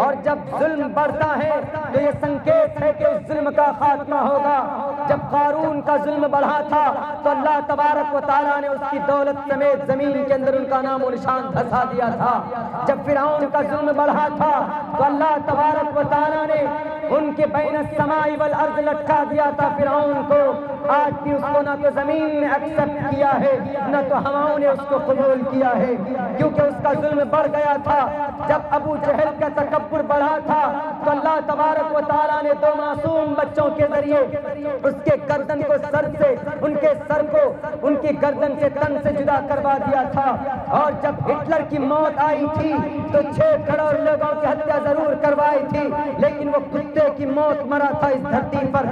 اور جب ظلم بڑھتا ہے تو یہ سنکیت ہے کہ اس ظلم کا خاتمہ ہوگا۔ جب قارون کا ظلم بڑھا تھا تو اللہ تبارک و تعالیٰ نے اس کی دولت سمیت زمین کے اندر ان کا نام و نشان دھسا دیا تھا۔ جب فرعون کا ظلم بڑھا تھا تو اللہ تبارک و تعالیٰ نے ان کے بین السماء والارض لٹکا دیا تھا فرعون کو۔ آج بھی اس کو نہ تو زمین نے ایکسپٹ کیا ہے نہ تو ہواؤں نے اس کو قبول کیا ہے، کیونکہ اس کا ظلم بڑھ گیا تھا۔ جب ابو جہل کا تکبر بڑھا تھا تو اللہ تبارک و تعالیٰ نے دو معصوم بچوں کے ذریعے اس کے گردن کو سر سے، ان کے سر کو ان کی گردن سے تن سے جدا کروا دیا تھا۔ اور جب ہٹلر کی موت آئی تھی تو 6 کروڑ لوگوں کی ہتیا ضرور کروائی تھی، لیکن وہ کتے کی موت مرا تھا اس دھرتی پر۔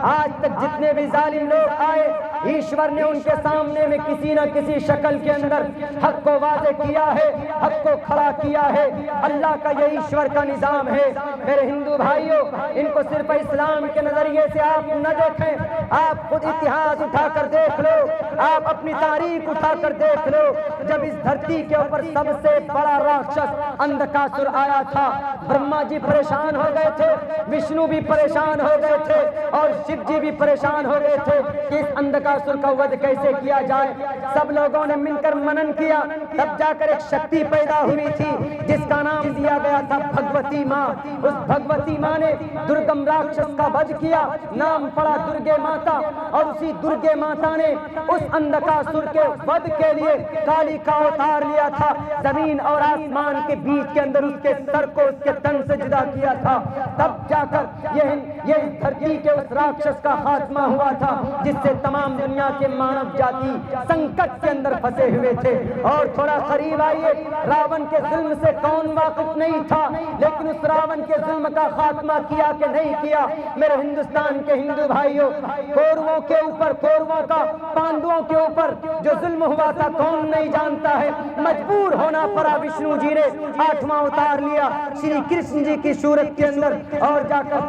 آج تک جتنے بھی ظالم لوگ آئے، ایشور نے ان کے سامنے میں کسی نہ کسی شکل کے اندر حق کو واضح کیا ہے، حق کو کھڑا کیا ہے۔ اللہ کا یہ ایشور کا نظام ہے۔ میرے ہندو بھائیوں، ان کو صرف اسلام کے نظریے سے آپ نہ دیکھیں، آپ خود اتہاس اٹھا کر دیکھ لو، آپ اپنی تاریخ اٹھا کر دیکھ لو۔ جب اس دھرتی کے اوپر سب سے بڑا راکشس اندھکاسر آیا تھا، برہما جی پریشان ہو گئے تھے، وشنو بھی پریشان ہو گئے تھے اور شیو جی بھی پریشان ہو گئے تھے کہ اس اندھکاسر کا وَدھ کیسے کیا جائے۔ سب لوگوں نے مل کر منن کیا، تب جا کر ایک شکتی پیدا ہوئی تھی جس کا نام دیا گیا تھا بھگوتی ماں۔ اس بھگوتی ماں نے درگم راکشس کا وَدھ کیا، نام پڑا درگے ماتا، اور اسی درگے ماتا نے اس اندھکاسر کے وَدھ کے لیے کالی کا اوتار لیا تھا، زمین اور آسمان کے بیچ کے اندر اس کے سر کو اس کے تن سے جدا کیا تھا۔ تب جا کر یہ دھرتی کے اس راکشس کا خاتمہ ہوا تھا جس سے تمام دنیا کے مانو جاتی سنکٹ کے اندر پھنسے ہوئے تھے۔ اور تھوڑا قریب آئیے، راون کے ظلم سے کون واقف نہیں تھا، لیکن اس راون کے ظلم کا خاتمہ کیا کہ نہیں کیا؟ میرے ہندوستان کے ہندو بھائیوں، کورووں کے اوپر، کورووں کا پانڈووں کے اوپر جو ظلم ہوا تھا کون نہیں جانتا ہے؟ مجبور ہونا پڑا، وشنو جی نے 8واں اتار لیا شری کرشن جی کی صورت کے اندر، اور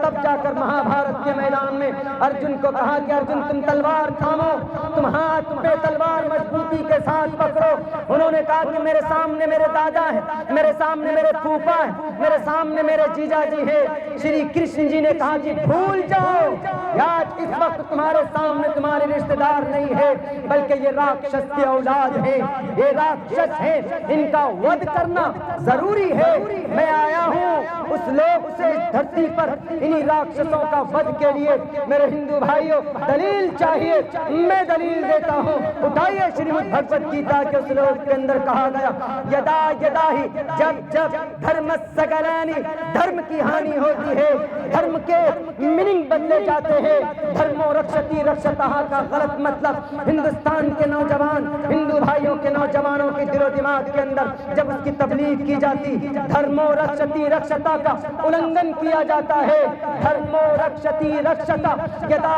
تب جا کر مہا بھارت کے میدان میں ارجن کو کہا کہ ارجن تم تلوار تھامو، تم ہاتھ پہ تلوار مضبوطی کے ساتھ پکڑو۔ انہوں نے کہا کہ میرے سامنے میرے دادا ہیں، میرے سامنے میرے پھوپھا ہیں، میرے سامنے میرے جیجا جی ہیں۔ شری کرشن جی نے کہا کہ بھول جاؤ، آج اس وقت تمہارے سامنے تمہارے رشتہ دار نہیں ہے بلکہ یہ راکشس کی اولاد ہے، یہ راکشس ہے، ان کا وَدھ کرنا ضروری ہے۔ میں آیا ہوں اس لوگ سے اس دھرتی پر انہی راکشسوں کا وَدھ کے لیے۔ میرے ہندو بھائیوں، دلیل چاہیے، میں دلیل دیتا ہوں۔ اٹھائیے شریمد بھگوت گیتا کے اس لوگ کے اندر کہا گیا یدا یدا ہی، جب جب دھرم سگلانی، دھرم کی ہانی ہوتی ہے، دھرم کے میننگ بدلے جاتے ہیں۔ دھرمو رکشتی رکشتہ کا غلط مطلب ہندوستان کے نوجوان، ہندو بھائیوں کے نوجوانوں کے دل و دماغ کے اندر جب اس کی تبلیغ کی جاتی، دھرمو رکشتی رکشتہ کا النگھن کیا جاتا ہے۔ دھرمو رکشتی رکشتہ یدا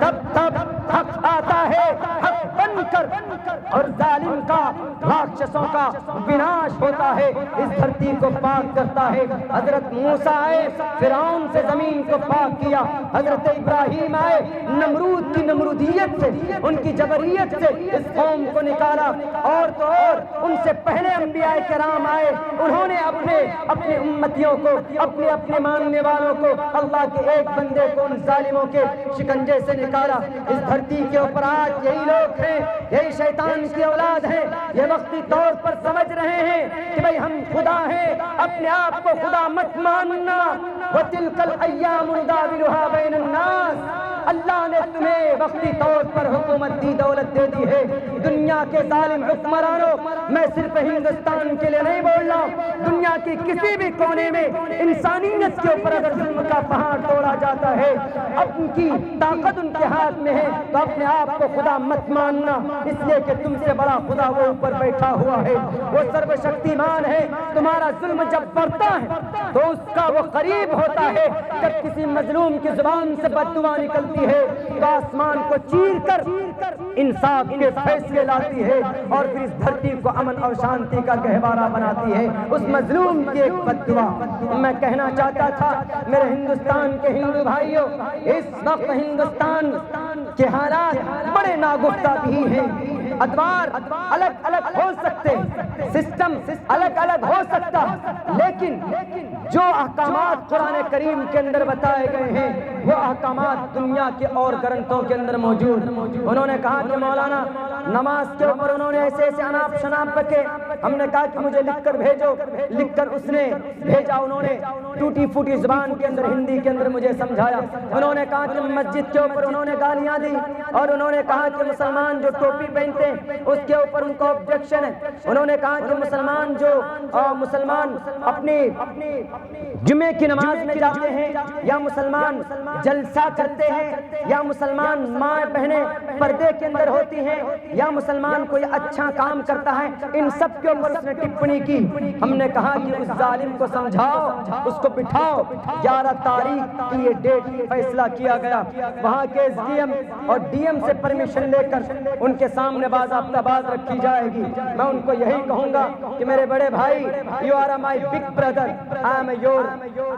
تب تب حق آتا ہے، حق بن کر، اور ظالم کا، راکشسوں کا وناش ہوتا ہے، اس دھرتی کو پاک کرتا ہے۔ حضرت موسیٰ آئے، فرعون سے زمین کو پاک کیا۔ حضرت ابراہیم آئے، نمرود کی نمرودیت سے، ان کی جبریت سے اس قوم کو نکالا۔ اور تو اور ان سے پہلے انبیاء کرام آئے، انہوں نے اپنے امتیوں کو، اپنے ماننے والوں کو، اللہ کے ایک بندے کو ان ظالموں کے شکنجے سے نکالا۔ اس دھرتی کے اوپر آج یہی لوگ ہیں، یہی شیطان کی اولاد ہیں، یہ وقتی طور پر سمجھ رہے ہیں کہ بھئی ہم خدا ہیں، اپنے آپ کو خدا مت ماننا۔ وَتِلْكَ الْأَيَّامُ نُدَاوِلُهَا بَيْنَ النَّاسِ، اللہ نے تمہیں وقتی طور پر حکومت دی، دولت دے دی ہے۔ دنیا کے ظالم حکمرانوں، میں صرف ہندوستان کے لیے نہیں بول رہا ہوں، دنیا کی کسی بھی کونے میں انسانیت کے اوپر اگر ظلم کا پہاڑ توڑا جاتا ہے، اب ان کی طاقت ان کے ہاتھ میں ہے، تو اپنے آپ کو خدا مت ماننا، اس لیے کہ تم سے بڑا خدا وہ اوپر بیٹھا ہوا ہے، وہ سرو شکتیمان ہے۔ تمہارا ظلم جب بڑھتا ہے تو اس کا وہ قریب ہوتا ہے، جب کسی مظلوم کی زبان سے بد دعا نکلتی ہے تو آسمان کو چیر کر انصاف کے فیصلے لاتی ہے، اور پھر اس دھرتی کو امن اور شانتی کا گہوارہ بناتی ہے۔ اس مظلوم کی ایک بد دعا میں کہنا چاہتا تھا، میرے ہندوستان کے ہندو بھائیوں، اس وقت ہندوستان کے حالات بڑے ناگفتہ بھی ہیں۔ ادوار الگ الگ ہو سکتے، سسٹم الگ الگ ہو سکتا، لیکن جو احکامات قرآن کریم کے اندر بتائے گئے ہیں وہ احکامات دنیا کے اور گرنتھوں کے اندر موجود۔ انہوں نے کہا کہ مولانا نماز کے اوپر انہوں نے ایسے ایسے اناپ شناپ رکھے، ہم نے کہا کہ مجھے لکھ کر بھیجو، لکھ کر اس نے بھیجا، انہوں نے ٹوٹی پھوٹی زبان کے اندر ہندی کے اندر مجھے سمجھایا۔ انہوں نے کہا کہ مسجد کے اوپر انہوں نے گالیاں دی، اور انہوں نے کہا کہ مسلمان جو ٹوپی پہنتے ہیں اس کے اوپر ان کو آبجیکشن ہے۔ انہوں نے کہا کہ مسلمان اپنی جمعے کی نماز میں جاتے ہیں، یا مسلمان جلسہ کرتے ہیں، یا مسلمان ماں بہنیں پردے کے اندر ہوتی ہیں، یا مسلمان کوئی اچھا کام کرتا ہے، ان سب کے اوپر اس نے ٹپنی کی۔ ہم نے کہا کہ اس ظالم کو سمجھاؤ، اس کو بٹھاؤ۔ 11 تاریخ کی یہ ڈیٹ فیصلہ کیا گیا، وہاں کے ایس ڈی ایم اور ڈی ایم سے پرمیشن لے کر ان کے سامنے باضابطہ بات رکھی جائے گی۔ میں ان کو یہی کہوں گا کہ میرے بڑے بھائی، you are my big brother, I am your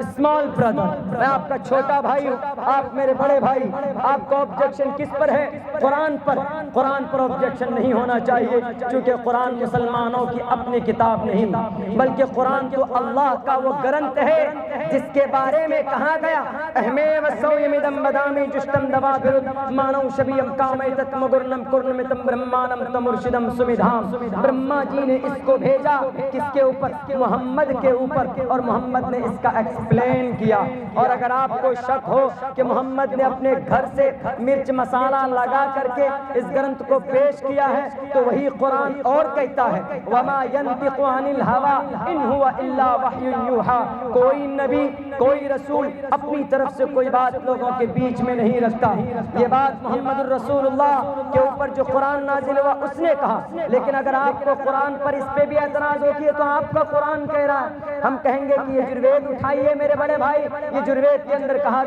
small brother, میں آپ کا چھوٹا بھائی ہوں، آپ میرے بڑے بھائی۔ آپ کو آبجیکشن کس پر ہے؟ قرآن پر۔ قرآن پر آبجیکشن نہیں ہونا چاہیے، کیونکہ قرآن مسلمانوں کی اپنی کتاب نہیں، بلکہ قرآن تو اللہ کا وہ گرنتھ ہے جس کے بارے میں کہا گیا اہمے وسویم دم بدامی جشتم دوا برد مانو شبیم کامیتت مگرنم کرنمتم برہمانم تمرشدم سمیدھام۔ برہما جی نے اس کو بھیجا کس کے اوپر؟ محمد کے اوپر، اور محمد نے اس کا ایکسپلین کیا۔ اور اگر آپ کو شک ہو کہ محمد نے اپنے گھر سے مرچ مسالہ لگا کر کے اس گرنتھ کو پیش کیا ہے تو وہی قرآن اور کہتا ہے وَمَا يَنْطِقُ عَنِ الْهَوَىٰ إِنْ هُوَ إِلَّا وَحْيٌ يُوحَىٰ۔ کوئی نبی، کوئی رسول اپنی طرف سے کوئی بات لوگوں کے بیچ میں نہیں رکھتا۔ یہ بات محمد الرسول اللہ کے اوپر جو قرآن نازل ہوا اس نے کہا، لیکن اگر آپ کو قرآن پر اس پہ بھی اعتراض ہوتی ہے تو آپ کا قرآن کہہ رہا ہے، ہم کہیں گے کہ یہ جروید اٹھائیے میرے بڑے بھائی، یہ جروید کے اندر کہا گیا